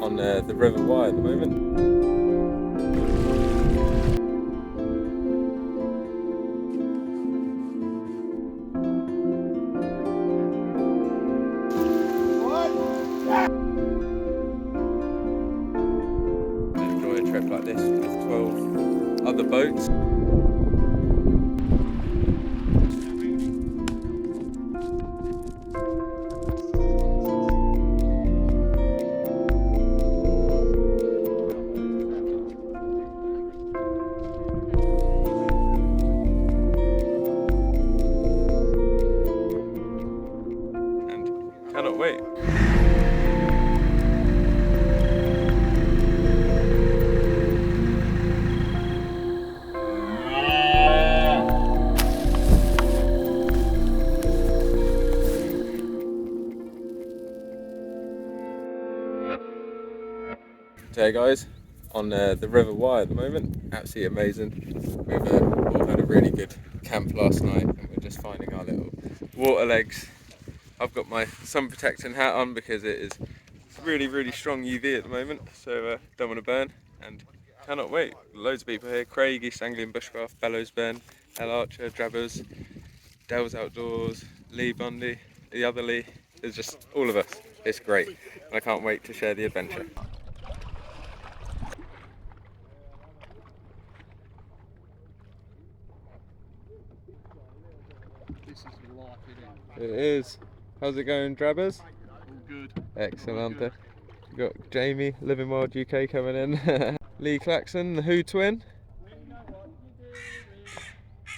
on the River Wye at the moment. Enjoy a trip like this with 12 other boats. Cannot wait. Hey guys, on the River Wye at the moment, absolutely amazing. We've all had a really good camp last night and we're just finding our little water legs. I've got my sun protecting hat on because it's really strong UV at the moment, so don't want to burn and cannot wait. Loads of people here: Craig, East Anglian Bushcraft, Bellows Ben, L Archer, Drabbers, Dell's Outdoors, Lee Bundy, the other Lee. It's just all of us. It's great and I can't wait to share the adventure. This is the life, isn't it? It is. How's it going, Drabbers? All good. Excellent. We've got Jamie, Living Wild UK coming in. Lee Claxon, the Who twin.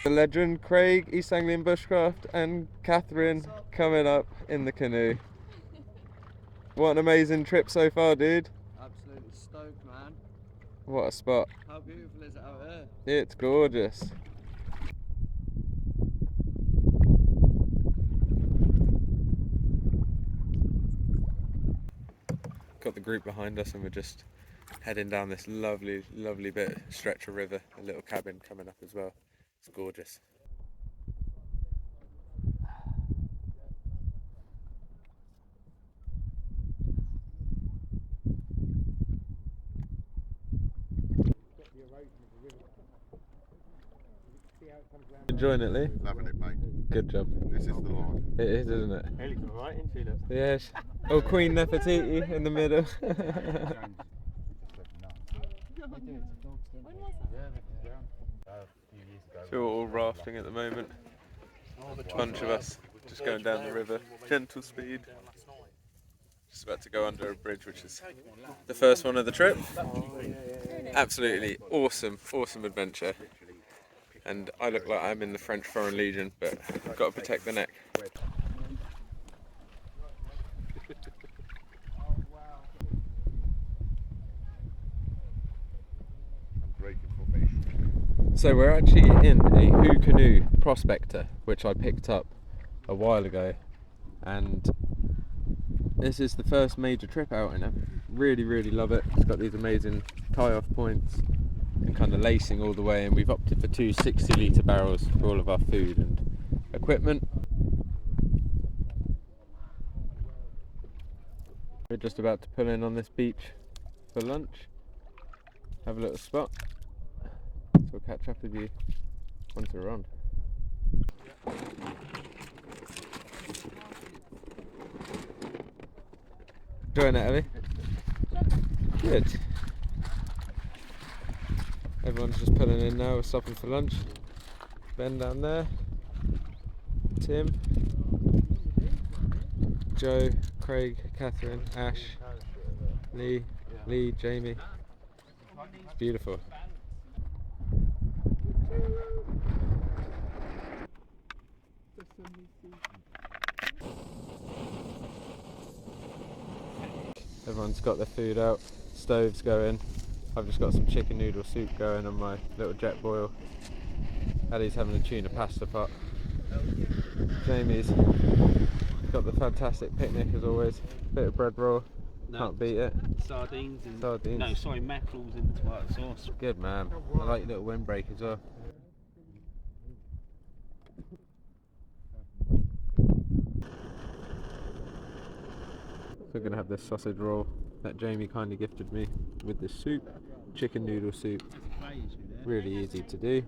The legend, Craig, East Anglian Bushcraft, and Catherine coming up in the canoe. What an amazing trip so far, dude. Absolutely stoked, man. What a spot. How beautiful is it out there? It's gorgeous. Got the group behind us and we're just heading down this lovely bit stretch of river. A little cabin coming up as well. It's gorgeous. Enjoying it, Lee? Loving it, mate. Good job. This is the line. It is, isn't it? Haley's alright, isn't she? Look? Yes. Oh, Queen Nefertiti in the middle. So we're all rafting at the moment. A bunch of us just going down the river, gentle speed. Just about to go under a bridge, which is the first one of the trip. Absolutely awesome adventure. And I look like I'm in the French Foreign Legion, but I've got to protect the neck. So we're actually in a Who Canoe Prospector, which I picked up a while ago, and this is the first major trip out in it. Really love it. It's got these amazing tie-off points and kind of lacing all the way, and we've opted for two 60-litre barrels for all of our food and equipment. We're just about to pull in on this beach for lunch, have a little spot, so we'll catch up with you once we're on. Enjoying it, Ellie? Good. Everyone's just pulling in now, we're stopping for lunch. Ben down there, Tim, Joe, Craig, Catherine, Ash, Lee, Jamie. It's beautiful. Everyone's got their food out, stoves going. I've just got some chicken noodle soup going on my little jet boil. Eddie's having a tuna pasta pot. Jamie's got the fantastic picnic as always. Bit of bread roll, can't beat it. Sardines and Sardines. No, sorry, mackerels in tomato sauce. Good man. I like your little windbreak as well. So we're gonna have this sausage roll that Jamie kindly gifted me with this soup, chicken noodle soup. Really easy to do.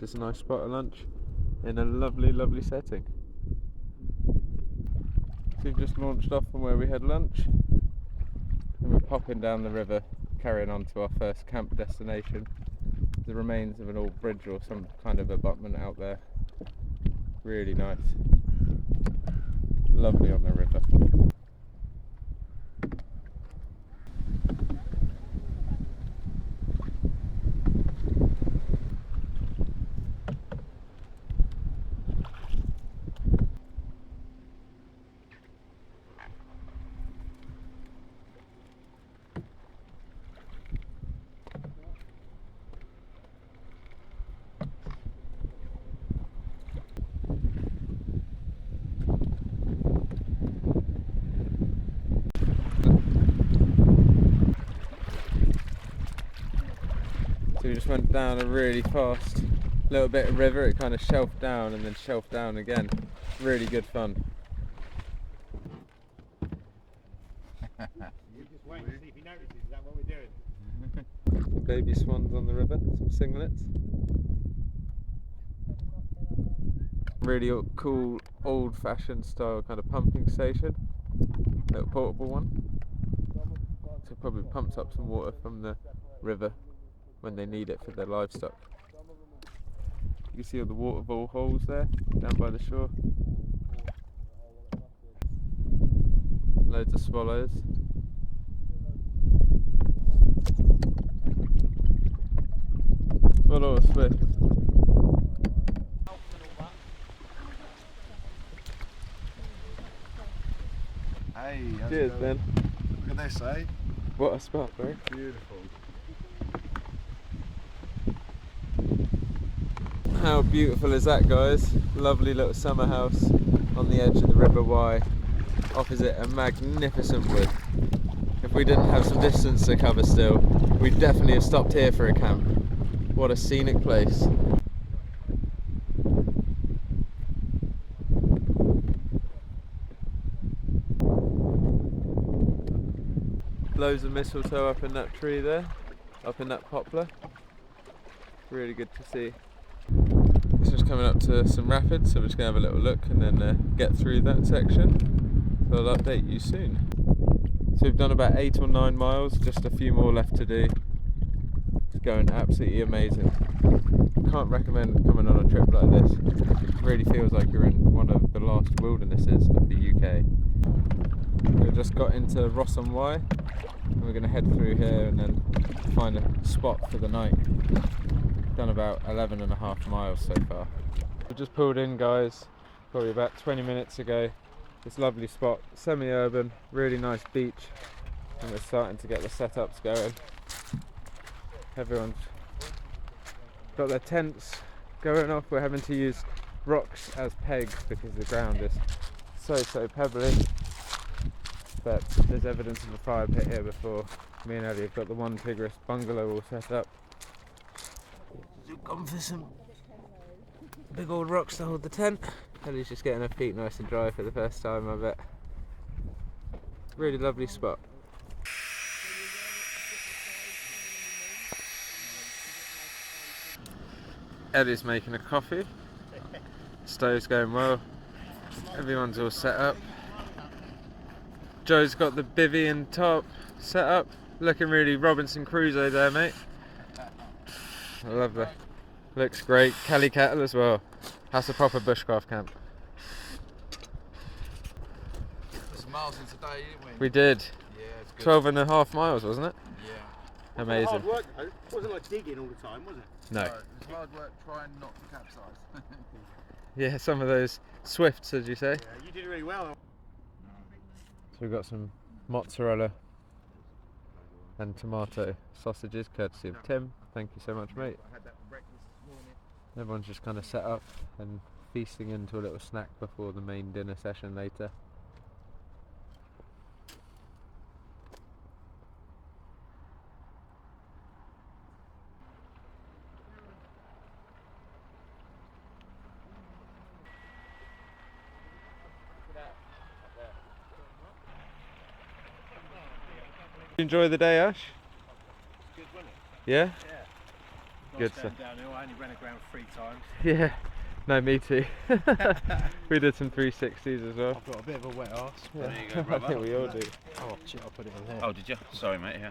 Just a nice spot of lunch in a lovely, lovely setting. So we've just launched off from where we had lunch, and we're popping down the river, carrying on to our first camp destination. The remains of an old bridge or some kind of abutment out there. Really nice. Lovely on the river. So we just went down a really fast little bit of river. It kind of shelved down and then shelved down again. Really good fun. You just wait and see if he notices. Is that what we're doing? Some baby swans on the river, some singlets. Really cool old-fashioned style kind of pumping station. Little portable one. So it probably pumps up some water from the river when they need it for their livestock. You can see all the waterfall holes there down by the shore. Loads of swallows. Swallow or swift? Hey, Cheers, Ben. What can they say? What a spot, bro. Beautiful. How beautiful is that, guys? Lovely little summer house on the edge of the River Wye, opposite a magnificent wood. If we didn't have some distance to cover still, we'd definitely have stopped here for a camp. What a scenic place. Loads of mistletoe up in that tree there, up in that poplar. Really good to see. It's just coming up to some rapids, so we're just going to have a little look and then get through that section. So I'll update you soon. So we've done about 8 or 9 miles, just a few more left to do. It's going absolutely amazing. Can't recommend coming on a trip like this. It really feels like you're in one of the last wildernesses of the UK. We've just got into Ross on Wye, and we're going to head through here and then find a spot for the night. Done about 11.5 miles so far. We just pulled in, guys, probably about 20 minutes ago. This lovely spot, semi-urban, really nice beach, and we're starting to get the setups going. Everyone's got their tents going off. We're having to use rocks as pegs because the ground is so pebbly. But there's evidence of a fire pit here before. Me and Ellie have got the one Tigris bungalow all set up. We've gone for some big old rocks to hold the tent. Ellie's just getting her feet nice and dry for the first time, I bet. Really lovely spot. Ellie's making a coffee. Stove's going well. Everyone's all set up. Joe's got the bivvy and top set up. Looking really Robinson Crusoe there, mate. I love that. Looks great. Kelly kettle as well. That's a proper bushcraft camp. Some miles in today, didn't we? We did. Yeah, it's good. 12.5 miles, wasn't it? Yeah. Amazing. Hard work though. It wasn't like digging all the time, was it? No. It was hard work trying not to capsize. Yeah, some of those swifts, as you say. Yeah, you did really well. So we've got some mozzarella and tomato sausages, courtesy of Tim. Thank you so much, mate. I had that for breakfast this morning. Everyone's just kind of set up and feasting into a little snack before the main dinner session later. Enjoy the day, Ash? Good, wasn't it? Yeah? Yeah. Good Nice stuff. going downhill. I only ran aground 3 times. Yeah. No, me too. We did some 360s as well. I've got a bit of a wet arse. Yeah. There you go, I brother. think we all do. Oh shit, I'll put it in here. Oh, did you? Sorry, mate. Yeah.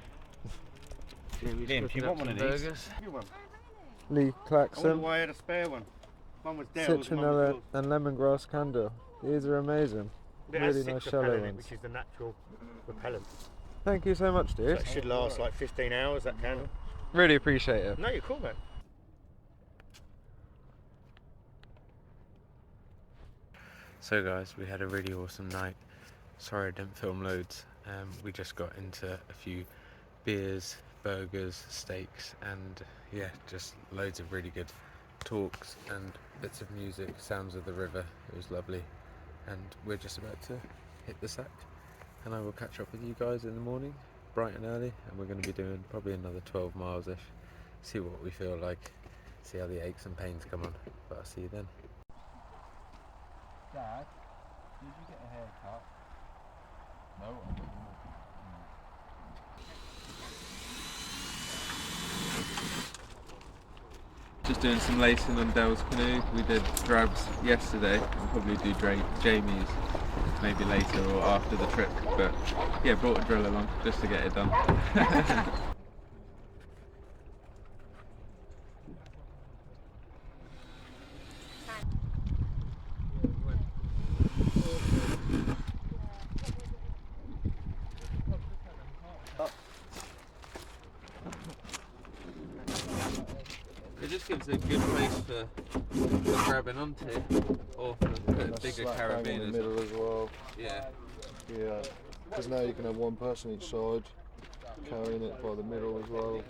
Liam, if you want one of these. Good one. Lee I wonder Claxon, why I had a spare one. One was Dale's, one was citronella yours. and lemongrass candle. These are amazing. It has Really nice citrus shallow repellent in it, ones. which is the natural repellent. Thank you so much, So dude. it should last like 15 hours, that candle. Really appreciate it. No, you're cool, man. So guys, we had a really awesome night. Sorry I didn't film loads. We just got into a few beers, burgers, steaks, and yeah, just loads of really good talks and bits of music, sounds of the river. It was lovely. And we're just about to hit the sack. And I will catch up with you guys in the morning, bright and early, and we're going to be doing probably another 12 miles-ish. See what we feel like, see how the aches and pains come on. But I'll see you then. Dad, did you get a haircut? No. Just doing some lacing on Dell's canoe. We did drabs yesterday. We'll probably do Jamie's maybe later or after the trip. But yeah, brought a drill along just to get it done. It just gives a good place for grabbing onto, or for a bigger carabiner in the middle as well. Yeah. Yeah, because now you can have one person each side carrying it by the middle as well.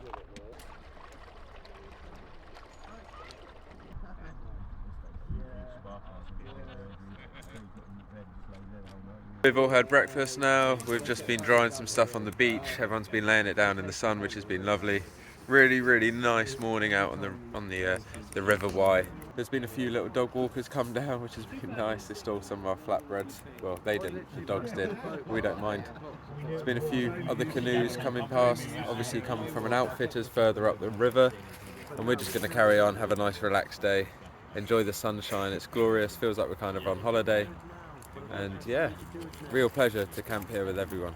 We've all had breakfast now. We've just been drying some stuff on the beach. Everyone's been laying it down in the sun, which has been lovely. Really nice morning out on the River Wye. There's been a few little dog walkers come down, which has been nice. They stole some of our flatbreads. Well, they didn't. The dogs did. We don't mind. There's been a few other canoes coming past. Obviously coming from an outfitters further up the river, and we're just going to carry on, have a nice relaxed day, enjoy the sunshine. It's glorious. Feels like we're kind of on holiday. And yeah, real pleasure to camp here with everyone.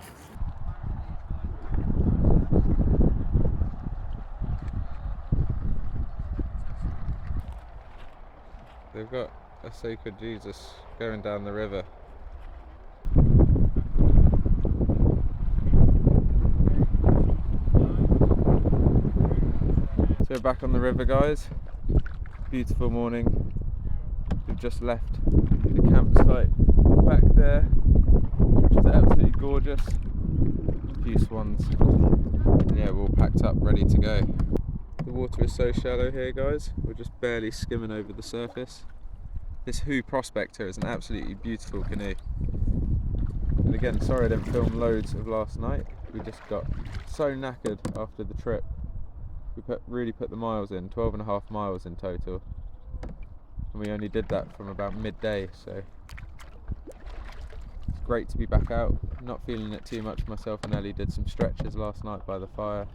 They've got a sacred Jesus going down the river. So we're back on the river, guys. Beautiful morning. We've just left the campsite back there, which is absolutely gorgeous. A few swans. And yeah, we're all packed up, ready to go. The water is so shallow here, guys. We're just barely skimming over the surface. This Who Prospector is an absolutely beautiful canoe. And again, sorry I didn't film loads of last night. We just got so knackered after the trip. We really put the miles in, 12.5 miles in total. And we only did that from about midday, so it's great to be back out. Not feeling it too much. Myself and Ellie did some stretches last night by the fire.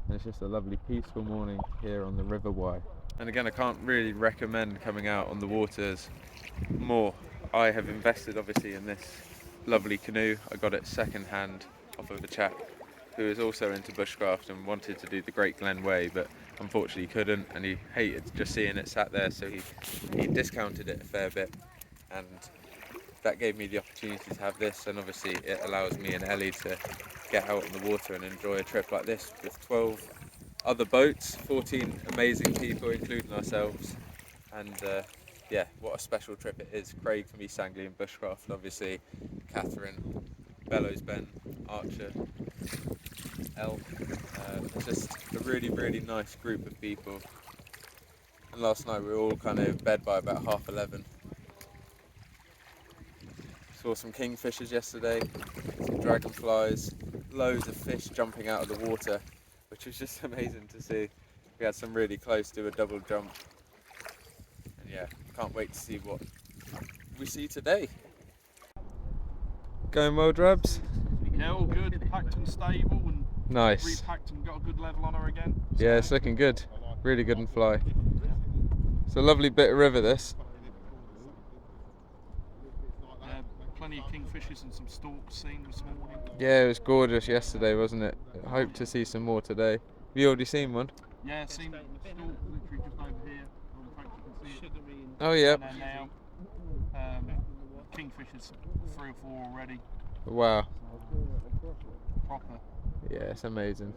And it's just a lovely peaceful morning here on the River Wye. And again, I can't really recommend coming out on the waters more. I have invested obviously in this lovely canoe. I got it second hand off of a chap who is also into bushcraft and wanted to do the Great Glen Way, but unfortunately couldn't, and he hated just seeing it sat there, so he discounted it a fair bit, and that gave me the opportunity to have this, and obviously it allows me and Ellie to get out on the water and enjoy a trip like this with 12 other boats, 14 amazing people including ourselves, and yeah, what a special trip it is. Craig from East Anglian Bushcraft, obviously Catherine, Bellows Ben, Archer, Elle. It's just a really nice group of people. And last night we were all kind of in bed by about 11:30. Saw some kingfishers yesterday, some dragonflies, loads of fish jumping out of the water, which was just amazing to see. We had some really close to a double jump. And yeah, can't wait to see what we see today. Going well, Drabs? Yeah, all good. Packed and stable and Nice. repacked and got a good level on her again. Yeah, it's looking good. Really good and fly. It's a lovely bit of river, this. Plenty of kingfishers and some storks seen this morning. Yeah, it was gorgeous yesterday, wasn't it? I hope to see some more today. Have you already seen one? Yeah, seen the stork literally just over here. In fact, you can see it. Oh, yeah. And then now, kingfishers 3 or 4 already. Wow. Proper. Yeah, it's amazing.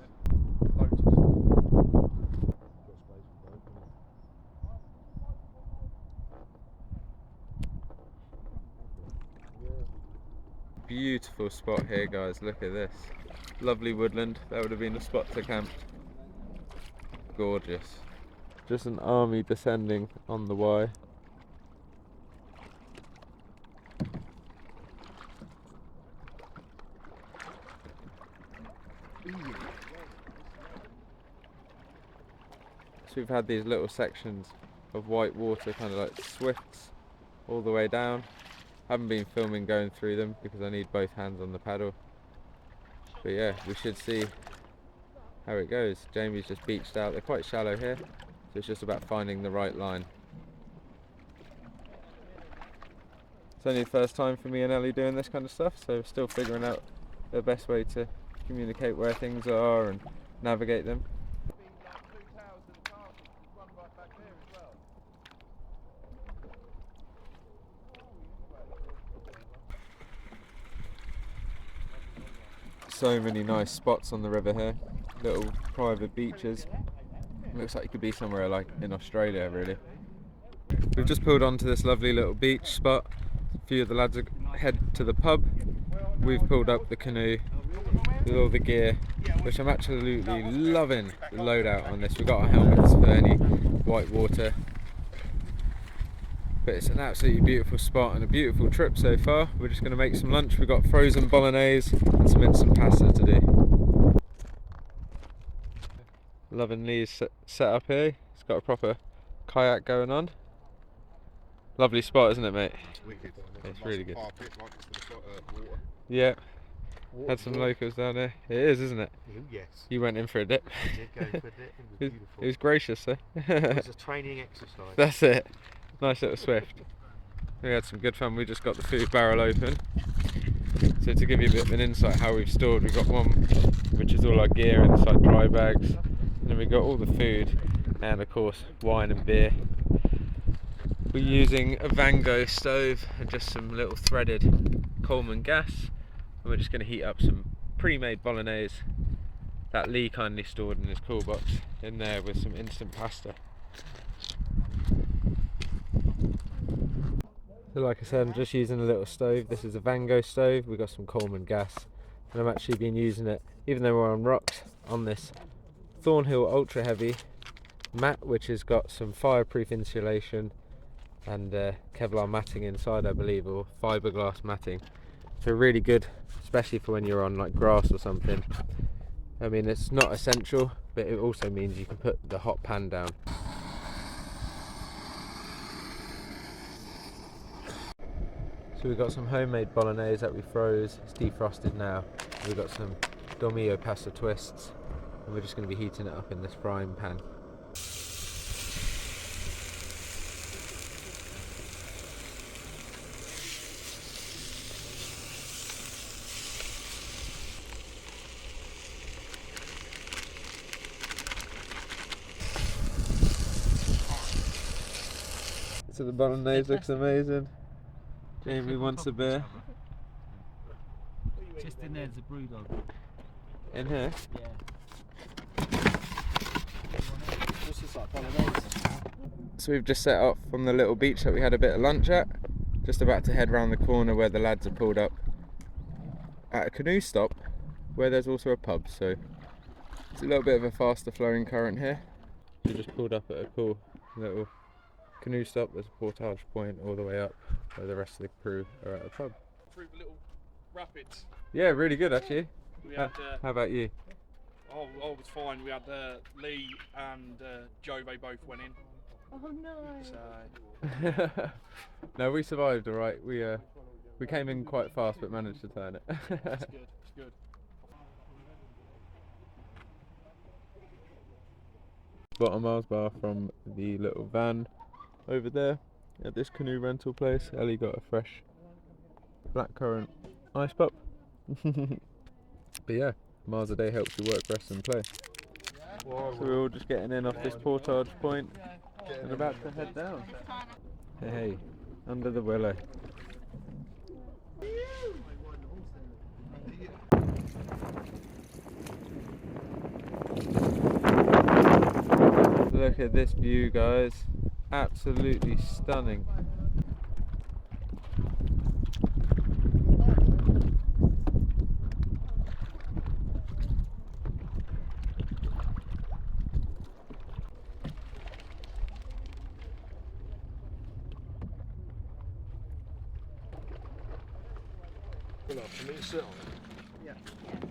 Beautiful spot here, guys. Look at this. Lovely woodland. That would have been a spot to camp. Gorgeous. Just an army descending on the Y. So we've had these little sections of white water, kind of like swifts, all the way down. Haven't been filming going through them because I need both hands on the paddle. But yeah, we should see how it goes. Jamie's just beached out. They're quite shallow here, so it's just about finding the right line. It's only the first time for me and Ellie doing this kind of stuff, so we're still figuring out the best way to communicate where things are and navigate them. So many nice spots on the river here, little private beaches. Looks like you could be somewhere like in Australia, really. We've just pulled onto this lovely little beach spot. A few of the lads are head to the pub. We've pulled up the canoe with all the gear, which I'm absolutely loving the loadout on this. We've got our helmets for any white water. But it's an absolutely beautiful spot and a beautiful trip so far. We're just going to make some lunch. We've got frozen bolognese and some instant pasta to do. Loving Lee's set up here. It's got a proper kayak going on. Lovely spot, isn't it, mate? It's wicked. It's really good. Carpet, like it's for the water. Yeah. Had some locals down there. It is, isn't it? Yes. You went in for a dip. I did go for a dip. It was beautiful. It was gracious, though. It was a training exercise. That's it. Nice little swift. We had some good fun. We just got the food barrel open. So to give you a bit of an insight how we've stored, we've got one which is all our gear inside dry bags. And then we've got all the food and of course wine and beer. We're using a Vango stove and just some little threaded Coleman gas. And we're just going to heat up some pre-made bolognese that Lee kindly stored in his cool box in there with some instant pasta. So like I said, I'm just using a little stove. This is a Vango stove. We've got some Coleman gas and I've actually been using it, even though we're on rocks, on this Thornhill Ultra Heavy mat, which has got some fireproof insulation and Kevlar matting inside, I believe, or fiberglass matting. So really good, especially for when you're on like grass or something. I mean, it's not essential, but it also means you can put the hot pan down. So we've got some homemade bolognese that we froze. It's defrosted now. We've got some Dormio pasta twists, and we're just going to be heating it up in this frying pan. So the bolognese looks amazing. Jamie wants a beer. Just in there's a brew dog. In here? Yeah. This is like bolognese. So we've just set off from the little beach that we had a bit of lunch at. Just about to head round the corner where the lads are pulled up at a canoe stop where there's also a pub. So it's a little bit of a faster flowing current here. We just pulled up at a cool little canoe stop. There's a portage point all the way up where the rest of the crew are at a pub. Through the little rapids. Yeah, really good actually. We had, How about you? I was fine. We had Lee and Joe, they both went in. Oh no. So, No, we survived all right. We came in quite fast but managed to turn it. it's good. It's good. spot on Mars bar from the little van over there at this canoe rental place. Ellie got a fresh blackcurrant ice pop. But yeah, Mars a day helps you work, rest and play. So we're all just getting in off this portage point and about to head down. Hey, under the willow. Look at this view, guys. Absolutely stunning.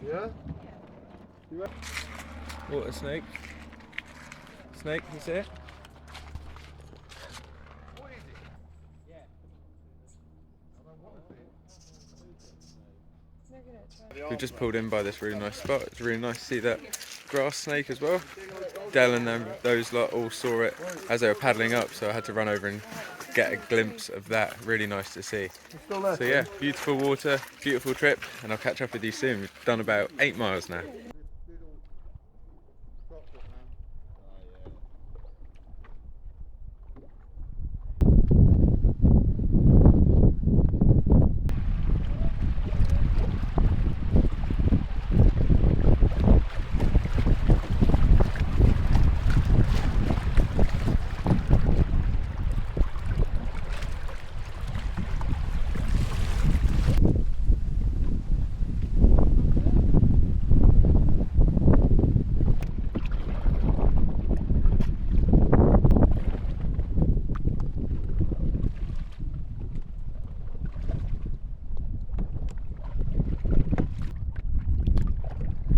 Yeah? Water snake. Snake, you see it? We've just pulled in by this really nice spot. It's really nice to see that grass snake as well. Del and those lot all saw it as they were paddling up, so I had to run over and get a glimpse of that. Really nice to see. So yeah, beautiful water, beautiful trip, and I'll catch up with you soon. We've done about 8 miles now.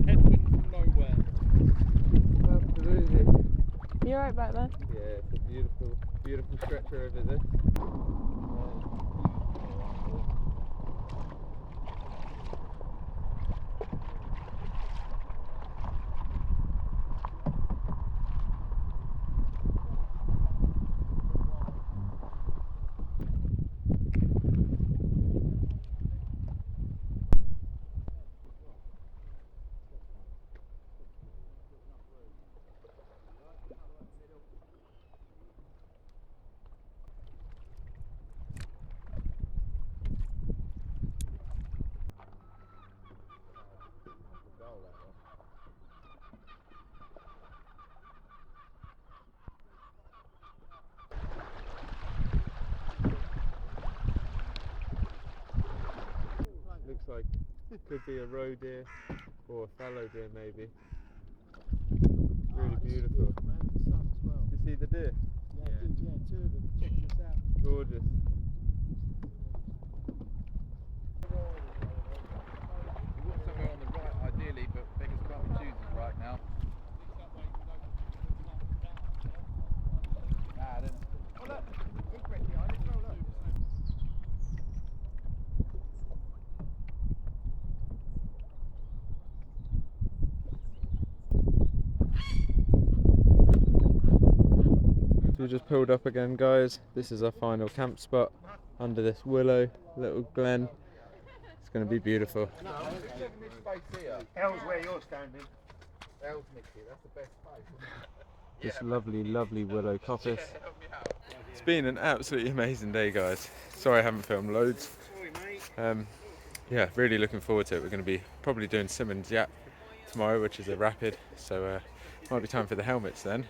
Headwind from nowhere. Absolutely. You alright back there? Yeah, it's a beautiful, beautiful stretch over this. Looks like it could be a roe deer or a fallow deer maybe. Really beautiful. You see the deer? Yeah, two of them checking us out. Gorgeous. We want somewhere on the right ideally, but beggars can't be choosers right now. Nah, then. Oh look, egret behind it, well look. So we just pulled up again, guys. This is our final camp spot under this willow, little glen. It's going to be beautiful. L's where you're standing. L's Mickey, that's the best place. This lovely, lovely willow coppice. It's been an absolutely amazing day, guys. Sorry I haven't filmed loads. Yeah, really looking forward to it. We're going to be probably doing Simmons Yap tomorrow, which is a rapid, so might be time for the helmets then.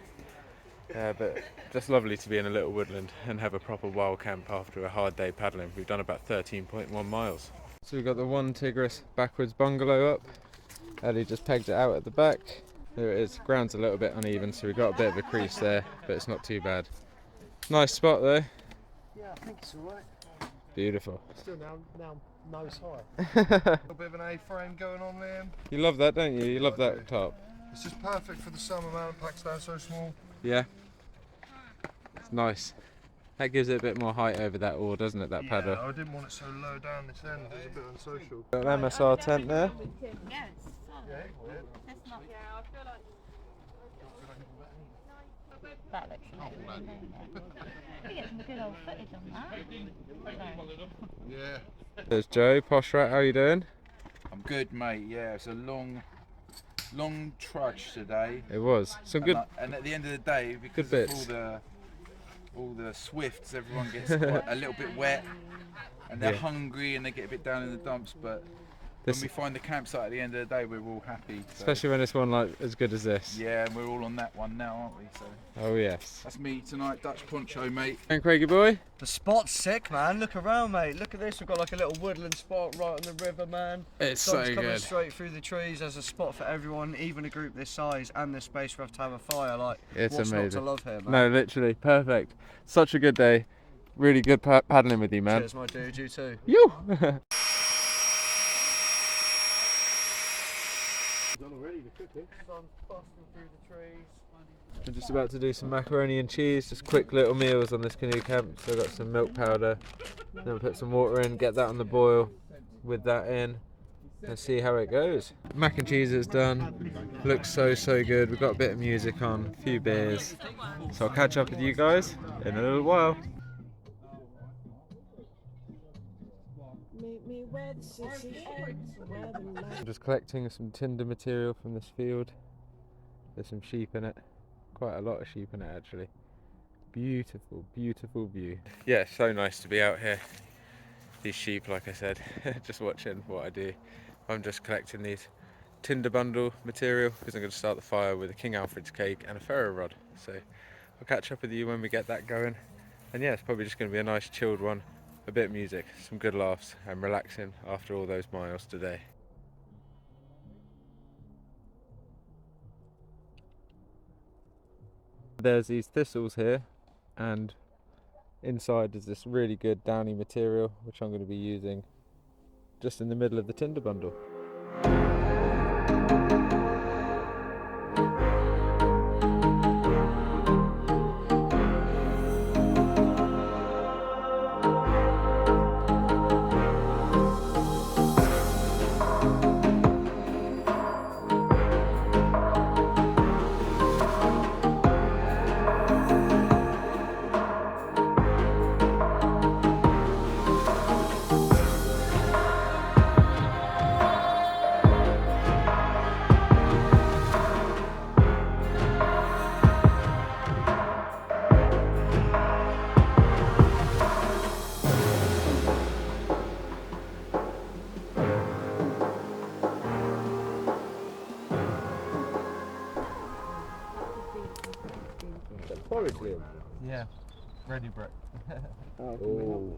But just lovely to be in a little woodland and have a proper wild camp after a hard day paddling. We've done about 13.1 miles. So we've got the one Tigris backwards bungalow up. Ellie just pegged it out at the back. There it is. Ground's a little bit uneven, so we've got a bit of a crease there, but it's not too bad. Nice spot though. Yeah, I think it's alright. Beautiful. Still now nose high. A little bit of an A-frame going on there. You love that, don't you? You love that top. It's just perfect for the summer, man. Packs down so small. Yeah. It's nice. That gives it a bit more height over that oar, doesn't it, that paddle? I didn't want it so low down this end. It's a bit unsocial. Got an MSR tent there. Yes. That's not. Yeah, I feel like. That looks amazing, doesn't it? We get some good old footage on that. Yeah. There's Joe, Bushcraft, how you doing? I'm good, mate. Yeah, it's a long trudge today. It was. Some good. And at the end of the day, because Good of bits. all the swifts, everyone gets quite a little bit wet, and they're hungry and they get a bit down in the dumps. But when we find the campsite at the end of the day, we're all happy. So. Especially when it's one like as good as this. Yeah, and we're all on that one now, aren't we? So. Oh yes. That's me tonight, Dutch poncho, mate. And Craigie boy. The spot's sick, man. Look around, mate. Look at this. We've got like a little woodland spot right on the river, man. It's Sun's so coming good. straight through the trees. There's a spot for everyone, even a group this size, and the space for us to have a fire. Like, It's what's amazing. not to love here, man? No, literally perfect. Such a good day. Really good paddling with you, man. Cheers, my dude. You too. You. Sun's busting through the trees. I'm just about to do some macaroni and cheese, just quick little meals on this canoe camp. So I've got some milk powder, then put some water in, get that on the boil with that in, and see how it goes. Mac and cheese is done, looks so good. We've got a bit of music on, a few beers, so I'll catch up with you guys in a little while. I'm just collecting some tinder material from this field. There's some sheep in it. Quite a lot of sheep in it actually. Beautiful view. Yeah, so nice to be out here. These sheep, like I said, just watching what I do. I'm just collecting these tinder bundle material because I'm going to start the fire with a King Alfred's cake and a ferro rod. So I'll catch up with you when we get that going. And yeah, it's probably just going to be a nice chilled one. A bit of music, some good laughs and relaxing after all those miles today. There's these thistles here, and inside is this really good downy material which I'm going to be using just in the middle of the tinder bundle. Yeah, ready brick. Oh.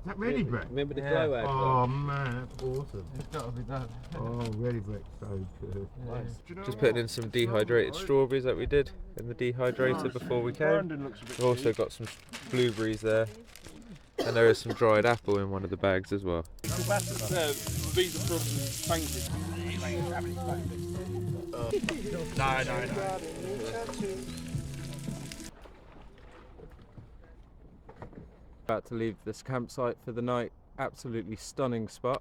Is that ready brick? Remember the Yeah. glow out? Oh man, that's awesome. It's got to be done. Oh, ready brick, so good. Nice. Just putting in some dehydrated strawberries that we did in the dehydrator before we came. We've also got some blueberries there, and there is some dried apple in one of the bags as well. These are from painted. No. About to leave this campsite for the night. Absolutely stunning spot.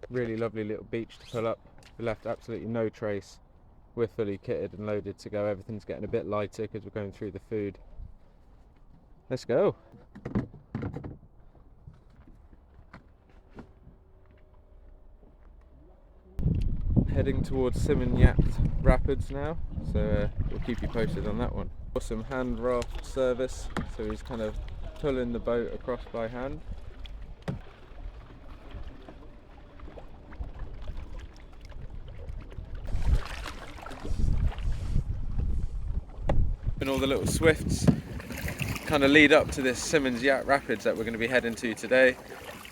Really lovely little beach to pull up. We left absolutely no trace. We're fully kitted and loaded to go. Everything's getting a bit lighter because we're going through the food. Let's go. Heading towards Simmonyat Rapids now, so we'll keep you posted on that one. Awesome hand raft service, so he's kind of pulling the boat across by hand. And all the little swifts kind of lead up to this Simmonyat Rapids that we're going to be heading to today,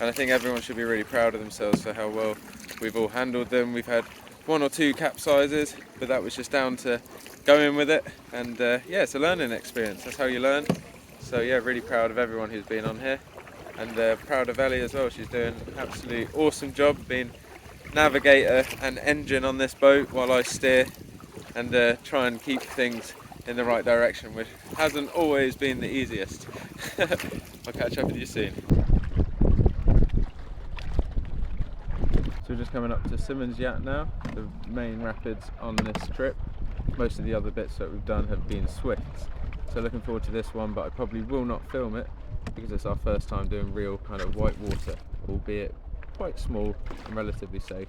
and I think everyone should be really proud of themselves for how well we've all handled them. We've had 1 or 2 capsizes, but that was just down to going with it, and yeah, it's a learning experience. That's how you learn. So yeah, really proud of everyone who's been on here, and proud of Ellie as well. She's doing an absolutely awesome job being navigator and engine on this boat while I steer and try and keep things in the right direction, which hasn't always been the easiest. I'll catch up with you soon. So we're just coming up to Simmonyat now, the main rapids on this trip. most of the other bits that we've done have been swifts. So looking forward to this one, but I probably will not film it because it's our first time doing real kind of white water, albeit quite small and relatively safe.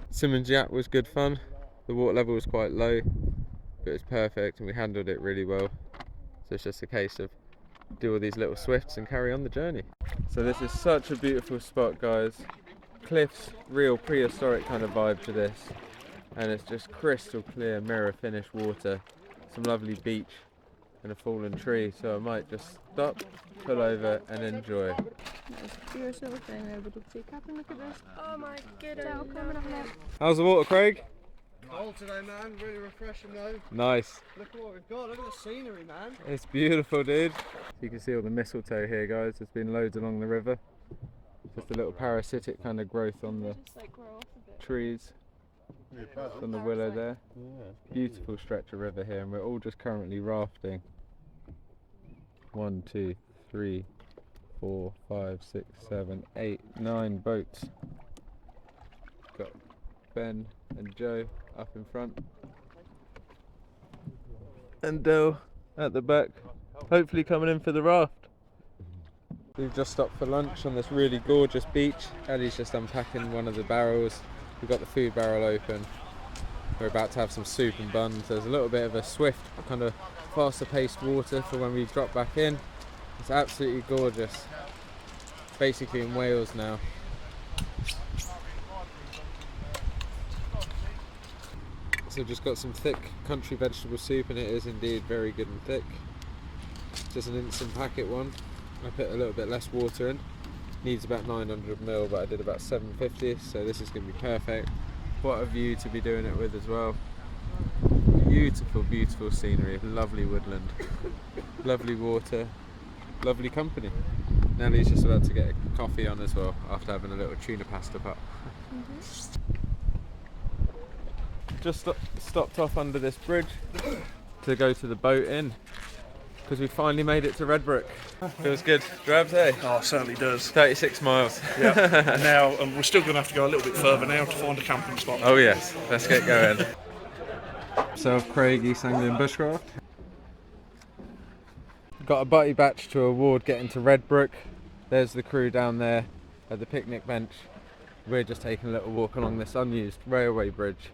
Simmons Yacht was good fun. The water level was quite low, but it was perfect and we handled it really well. So it's just a case of do all these little swifts and carry on the journey. So this is such a beautiful spot, guys. Cliffs, real prehistoric kind of vibe to this, and it's just crystal clear mirror finish water, some lovely beach and a fallen tree, so I might just stop, pull over and enjoy. Curious little thing over the teacup and look at this. Oh my goodness. How's the water, Craig? Cold today, man. Really refreshing though. Nice. Look at what we've got. Look at the scenery, man. It's beautiful, dude. You can see all the mistletoe here, guys. There's been loads along the river. Just a little parasitic kind of growth on the trees. On the willow there. Beautiful stretch of river here, and we're all just currently rafting. 1, 2, 3, 4, 5, 6, 7, 8, 9 boats. Got Ben and Joe up in front, and Dale at the back, hopefully coming in for the raft. We've just stopped for lunch on this really gorgeous beach. Eddie's just unpacking one of the barrels. We've got the food barrel open. We're about to have some soup and buns. There's a little bit of a swift, kind of faster paced water for when we drop back in. It's absolutely gorgeous. Basically in Wales now. So just got some thick country vegetable soup, and it is indeed very good and thick. Just an instant packet one. I put a little bit less water in. Needs about 900 ml, but I did about 750, so this is going to be perfect. What a view to be doing it with as well. Beautiful, beautiful scenery, lovely woodland, lovely water, lovely company. Nellie's just about to get a coffee on as well after having a little tuna pasta pot. Just stopped off under this bridge to go to the boat in, because we finally made it to Redbrook. Feels good. Drabs, hey? Oh, it certainly does. 36 miles. Yeah. And now, we're still going to have to go a little bit further now to find a camping spot. Oh yes, let's get going. Self Craig, East Anglian Bushcraft. Got a butty batch to award getting to Redbrook. There's the crew down there at the picnic bench. We're just taking a little walk along this unused railway bridge,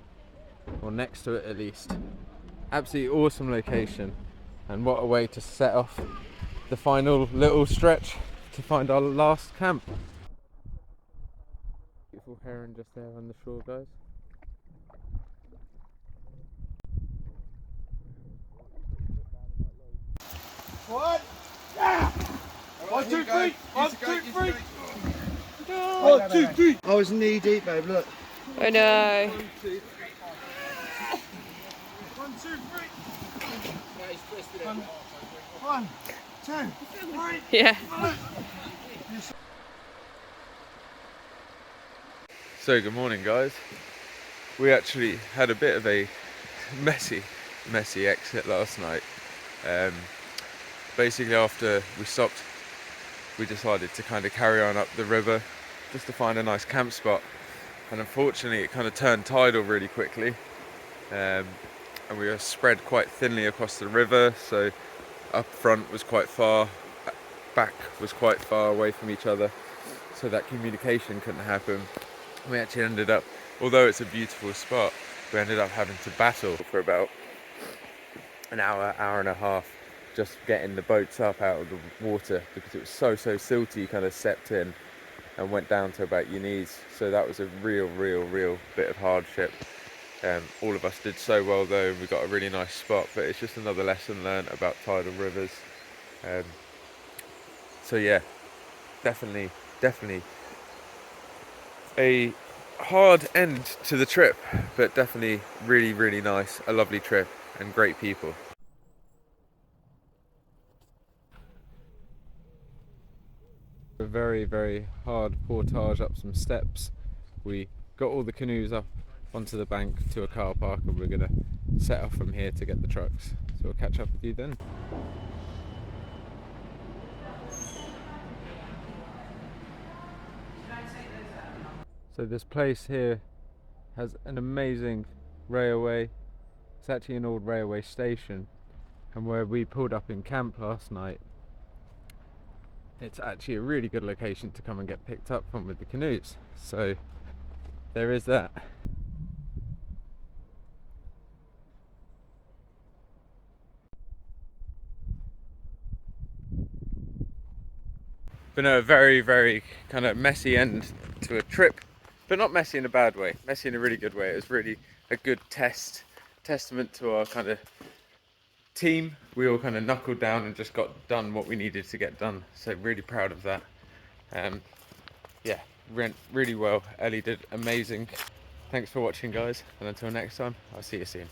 or next to it at least. Absolutely awesome location, and what a way to set off the final little stretch to find our last camp. Beautiful heron just there on the shore, guys. What? Yeah! 1, 2, 3! 1, 2, 3! 1, 2, 3! I was knee deep, babe, look. I know. 1, 2, 3! 1, 2, 3! Yeah. So good morning, guys. We actually had a bit of a messy exit last night. Basically after we stopped, we decided to kind of carry on up the river just to find a nice camp spot, and unfortunately it kind of turned tidal really quickly, and we were spread quite thinly across the river, so up front was quite far, back was quite far away from each other, so that communication couldn't happen. We actually ended up, although it's a beautiful spot, we ended up having to battle for about an hour and a half just getting the boats up out of the water, because it was so silty. You kind of stepped in and went down to about your knees, so that was a real bit of hardship. All of us did so well though, and we got a really nice spot, but it's just another lesson learned about tidal rivers. So yeah, definitely a hard end to the trip, but definitely really nice, a lovely trip and great people. A very hard portage up some steps. We got all the canoes up onto the bank to a car park, and we're gonna set off from here to get the trucks. So we'll catch up with you then. So this place here has an amazing railway, It's actually an old railway station, and where we pulled up in camp last night, it's actually a really good location to come and get picked up from with the canoes. So there is that. Been a very, very kind of messy end to a trip, but not messy in a bad way, messy in a really good way. It was really a good testament to our kind of team. We all kind of knuckled down and just got done what we needed to get done. So really proud of that. Yeah, went really well. Ellie did amazing. Thanks for watching, guys, and until next time, I'll see you soon.